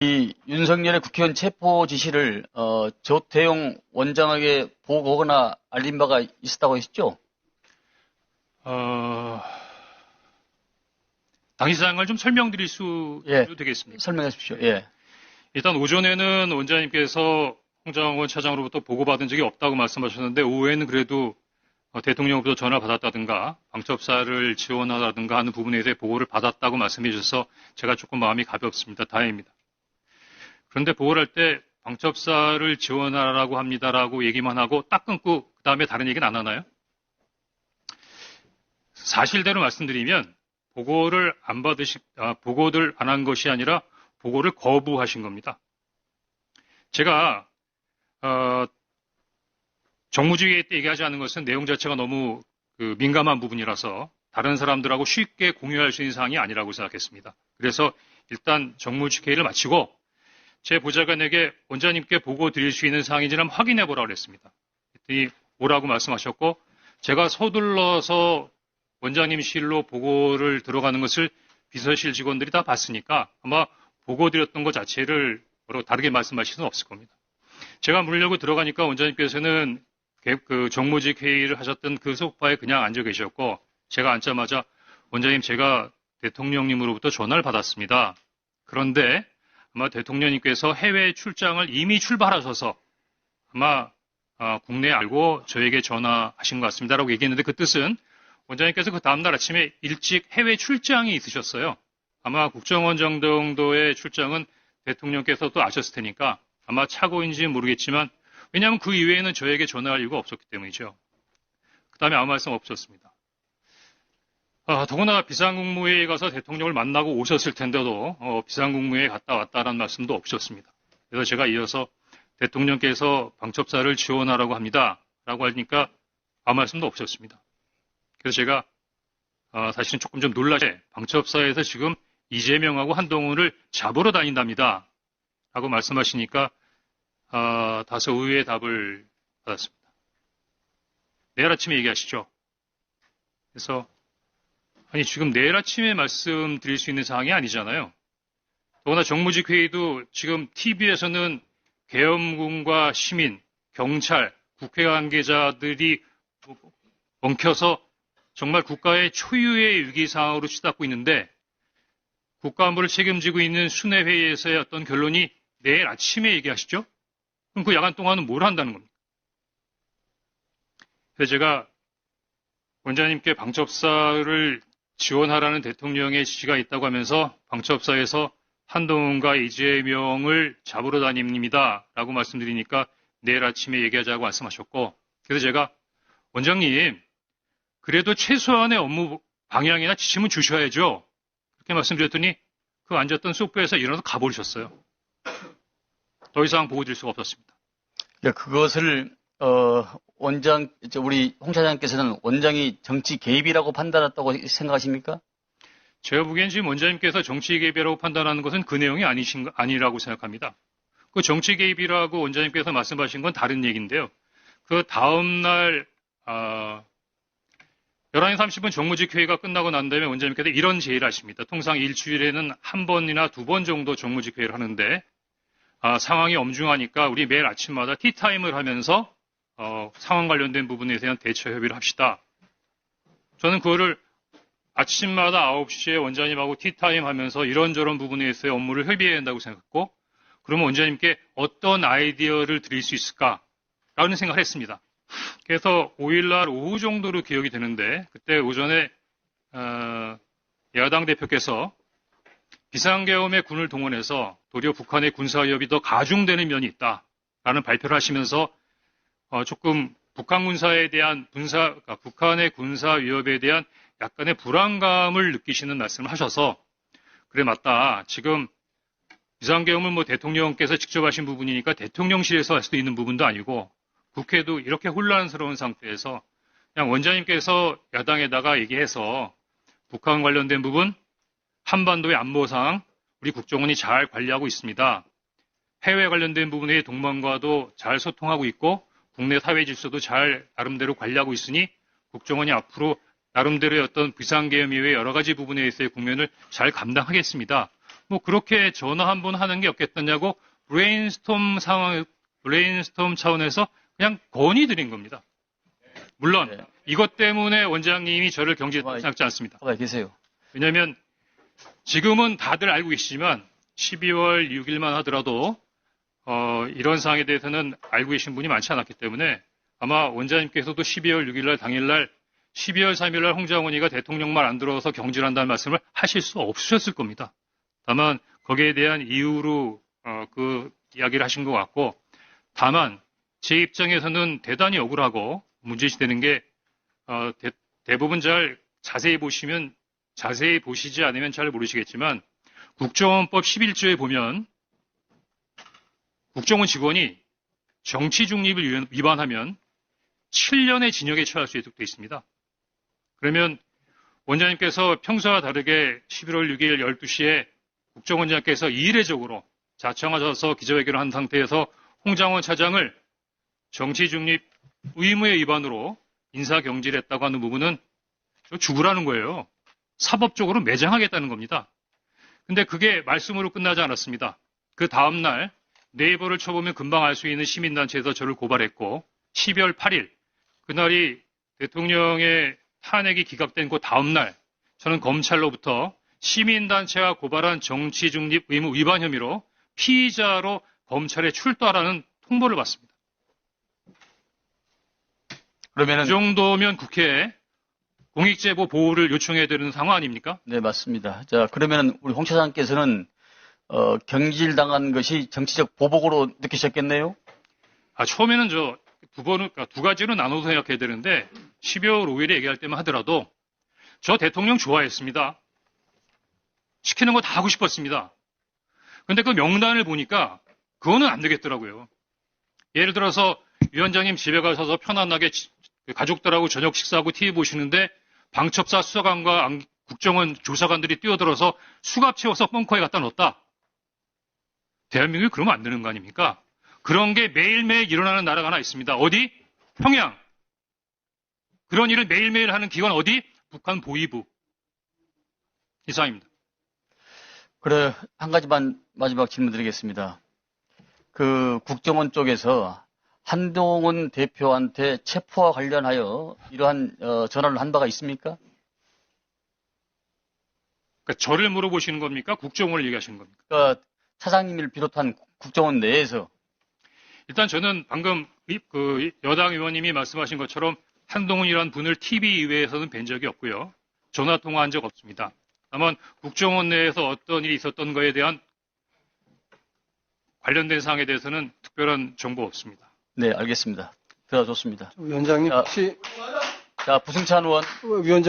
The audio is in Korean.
이 윤석열의 국회의원 체포 지시를 조태용 원장에게 보고하거나 알린 바가 있었다고 하셨죠? 당시 사항을 좀 설명드릴 수 되겠습니까? 설명해 주십시오. 예. 일단 오전에는 원장님께서 홍장원 차장으로부터 보고받은 적이 없다고 말씀하셨는데 오후에는 그래도 대통령으로부터 전화 받았다든가 방첩사를 지원하다든가 하는 부분에 대해 보고를 받았다고 말씀해 주셔서 제가 조금 마음이 가볍습니다. 다행입니다. 그런데 보고를 할 때 방첩사를 지원하라고 합니다라고 얘기만 하고 딱 끊고 그 다음에 다른 얘기는 안 하나요? 사실대로 말씀드리면 보고를 보고를 안 한 것이 아니라 보고를 거부하신 겁니다. 제가 정무주의회 때 얘기하지 않은 것은 내용 자체가 너무 민감한 부분이라서 다른 사람들하고 쉽게 공유할 수 있는 사항이 아니라고 생각했습니다. 그래서 일단 정무주의회를 마치고 제 보좌관에게 원장님께 보고 드릴 수 있는 사항인지는 한번 확인해 보라고 그랬습니다. 그랬더니 뭐라고 말씀하셨고 제가 서둘러서 원장님실로 보고를 들어가는 것을 비서실 직원들이 다 봤으니까 아마 보고 드렸던 것 자체를 다르게 말씀하실 수는 없을 겁니다. 제가 물려고 들어가니까 원장님께서는 그 정무직 회의를 하셨던 그 소파에 그냥 앉아 계셨고 제가 앉자마자 원장님 제가 대통령님으로부터 전화를 받았습니다. 그런데 아마 대통령님께서 해외 출장을 이미 출발하셔서 아마 국내에 알고 저에게 전화하신 것 같습니다라고 얘기했는데 그 뜻은 원장님께서 그 다음날 아침에 일찍 해외 출장이 있으셨어요. 아마 국정원장 정도의 출장은 대통령께서도 아셨을 테니까 아마 착오인지는 모르겠지만 왜냐하면 그 이외에는 저에게 전화할 이유가 없었기 때문이죠. 그 다음에 아무 말씀 없었습니다. 더구나 비상국무회의에 가서 대통령을 만나고 오셨을 텐데도 비상국무회의에 갔다 왔다라는 말씀도 없으셨습니다. 그래서 제가 이어서 대통령께서 방첩사를 지원하라고 합니다. 라고 하니까 아무 말씀도 없으셨습니다. 그래서 제가 사실은 조금 좀 놀라게 방첩사에서 지금 이재명하고 한동훈을 잡으러 다닌답니다. 라고 말씀하시니까 다소 의외의 답을 받았습니다. 내일 아침에 얘기하시죠. 그래서 아니 지금 내일 아침에 말씀드릴 수 있는 사항이 아니잖아요. 더구나 정무직 회의도 지금 TV에서는 계엄군과 시민, 경찰, 국회 관계자들이 엉켜서 정말 국가의 초유의 위기 상황으로 치닫고 있는데 국가안보를 책임지고 있는 순회회의에서의 어떤 결론이 내일 아침에 얘기하시죠? 그럼 그 야간 동안은 뭘 한다는 겁니까? 그래서 제가 원장님께 방첩사를 지원하라는 대통령의 지시가 있다고 하면서 방첩사에서 한동훈과 이재명을 잡으러 다닙니다. 라고 말씀드리니까 내일 아침에 얘기하자고 말씀하셨고 그래서 제가 원장님 그래도 최소한의 업무 방향이나 지침은 주셔야죠. 그렇게 말씀드렸더니 그 앉았던 소파에서 일어나서 가버리셨어요. 더 이상 보고 드릴 수가 없었습니다. 그것을 우리 홍 차장께서는 원장이 정치 개입이라고 판단했다고 생각하십니까? 제가 보기엔 지금 원장님께서 정치 개입이라고 판단하는 것은 그 내용이 아니라고 생각합니다. 그 정치 개입이라고 원장님께서 말씀하신 건 다른 얘기인데요. 그 다음날 11시 30분 정무직 회의가 끝나고 난 다음에 원장님께서 이런 제의를 하십니다. 통상 일주일에는 한 번이나 두 번 정도 정무직 회의를 하는데 상황이 엄중하니까 우리 매일 아침마다 티타임을 하면서 상황 관련된 부분에 대한 대처 협의를 합시다. 저는 그거를 아침마다 9시에 원장님하고 티타임 하면서 이런저런 부분에 있어서 업무를 협의해야 한다고 생각했고 그러면 원장님께 어떤 아이디어를 드릴 수 있을까라는 생각을 했습니다. 그래서 5일날 오후 정도로 기억이 되는데 그때 오전에 야당 대표께서 비상계엄에 군을 동원해서 도리어 북한의 군사위협이 더 가중되는 면이 있다라는 발표를 하시면서 조금 북한 군사에 대한 북한의 군사 위협에 대한 약간의 불안감을 느끼시는 말씀을 하셔서 그래 맞다. 지금 비상계엄을 대통령께서 직접 하신 부분이니까 대통령실에서 할 수도 있는 부분도 아니고 국회도 이렇게 혼란스러운 상태에서 그냥 원장님께서 야당에다가 얘기해서 북한 관련된 부분 한반도의 안보 상황 우리 국정원이 잘 관리하고 있습니다. 해외 관련된 부분의 동맹과도 잘 소통하고 있고 국내 사회 질서도 잘 나름대로 관리하고 있으니 국정원이 앞으로 나름대로의 어떤 비상계엄 이외의 여러 가지 부분에 있어서의 국면을 잘 감당하겠습니다. 뭐 그렇게 전화 한 번 하는 게 없겠느냐고 브레인스톰 차원에서 그냥 건의드린 겁니다. 물론 네. 이것 때문에 원장님이 저를 경질했다고 생각지 않습니다. 가만히 계세요. 왜냐하면 지금은 다들 알고 계시지만 12월 6일만 하더라도 이런 사항에 대해서는 알고 계신 분이 많지 않았기 때문에 아마 원장님께서도 12월 6일날 당일날 12월 3일날 홍장원이가 대통령 말 안 들어서 경질한다는 말씀을 하실 수 없으셨을 겁니다. 다만 거기에 대한 이유로 그 이야기를 하신 것 같고, 다만 제 입장에서는 대단히 억울하고 문제시되는 게 대부분 잘 자세히 보시지 않으면 잘 모르시겠지만 국정원법 11조에 보면 국정원 직원이 정치 중립을 위반하면 7년의 징역에 처할 수 있도록 되어 있습니다. 그러면 원장님께서 평소와 다르게 11월 6일 12시에 국정원장께서 이례적으로 자청하셔서 기자회견을 한 상태에서 홍장원 차장을 정치 중립 의무의 위반으로 인사경질했다고 하는 부분은 죽으라는 거예요. 사법적으로 매장하겠다는 겁니다. 근데 그게 말씀으로 끝나지 않았습니다. 그 다음날 네이버를 쳐보면 금방 알 수 있는 시민단체에서 저를 고발했고 12월 8일 그날이 대통령의 탄핵이 기각된 그 다음날 저는 검찰로부터 시민단체가 고발한 정치중립 의무 위반 혐의로 피의자로 검찰에 출두하라는 통보를 받습니다. 그러면은 그 정도면 국회에 공익제보 보호를 요청해야 되는 상황 아닙니까? 네, 맞습니다. 자, 그러면은 우리 홍 차장께서는 경질당한 것이 정치적 보복으로 느끼셨겠네요? 처음에는 두 가지로 나눠서 생각해야 되는데 12월 5일에 얘기할 때만 하더라도 저 대통령 좋아했습니다. 시키는 거 다 하고 싶었습니다. 근데 그 명단을 보니까 그거는 안 되겠더라고요. 예를 들어서 위원장님 집에 가셔서 편안하게 가족들하고 저녁 식사하고 TV 보시는데 방첩사 수사관과 국정원 조사관들이 뛰어들어서 수갑 채워서 벙커에 갖다 넣었다. 대한민국이 그러면 안 되는 거 아닙니까? 그런 게 매일매일 일어나는 나라가 하나 있습니다. 어디? 평양. 그런 일을 매일매일 하는 기관 어디? 북한 보위부. 이상입니다. 그래, 한 가지만 마지막 질문 드리겠습니다. 그 국정원 쪽에서 한동훈 대표한테 체포와 관련하여 이러한 전화를 한 바가 있습니까? 그러니까 저를 물어보시는 겁니까? 국정원을 얘기하시는 겁니까? 그러니까 차장님을 비롯한 국정원 내에서 일단 저는 방금 그 여당 의원님이 말씀하신 것처럼 한동훈이라는 분을 TV 이외에서는 뵌 적이 없고요. 전화 통화한 적 없습니다. 다만 국정원 내에서 어떤 일이 있었던 거에 대한 관련된 사항에 대해서는 특별한 정보 없습니다. 네, 알겠습니다. 들어줬습니다. 위원장님 자, 혹시 자, 부승찬 의원. 위원장